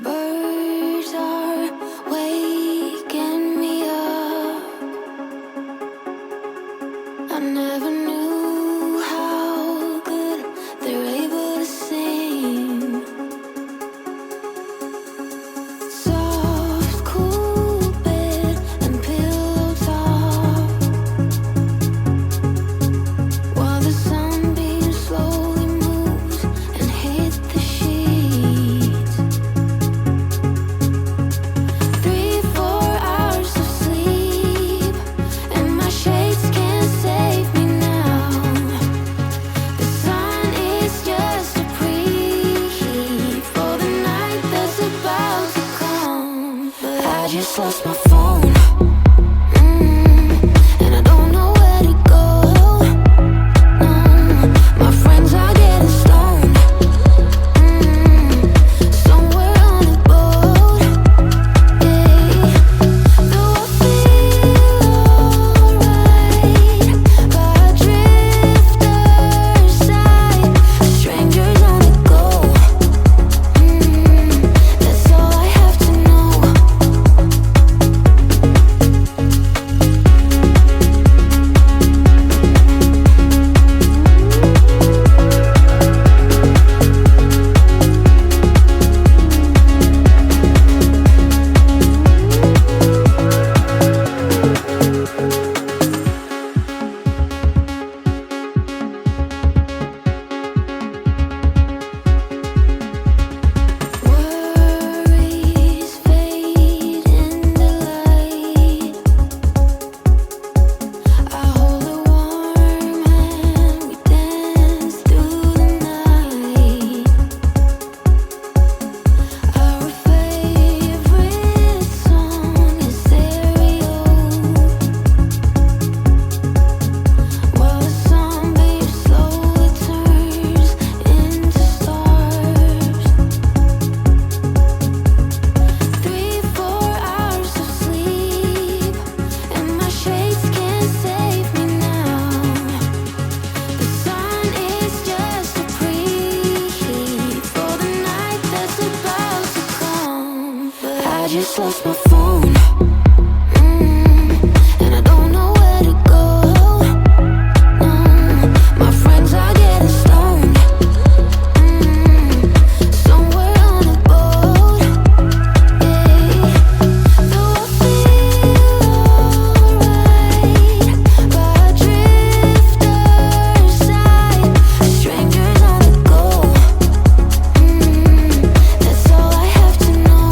Birds are waking me up. I never knew how good they're able to sing. Soft, cool bed and pillow top, while the sunbeam slowly moves and hits the sheets. 3-4 hours of sleep, and my shades can't save me now. The sun is just a preheat for the night that's about to come. But I just lost my phone, and I don't know where to go. No, my friends are getting stoned, somewhere on a boat. Yeah, though I feel alright, by a drifter's side, strangers on the go. That's all I have to know. Worries fade in the light. I hold it warm and we dance through the night. Our favorite song is stereo, while the sunbeam slowly turns into stars. 3-4 hours of sleep, and my shades can't save me now. The sun is just a preheat for the night that's about to come. But I just lost my phone, and I don't know where to go. No, my friends are getting stoned, somewhere on a boat. Yeah, though I feel alright, by a drifter's side, strangers on the go. That's all I have to know.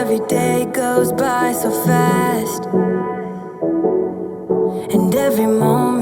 every day goes by so fast, and every moment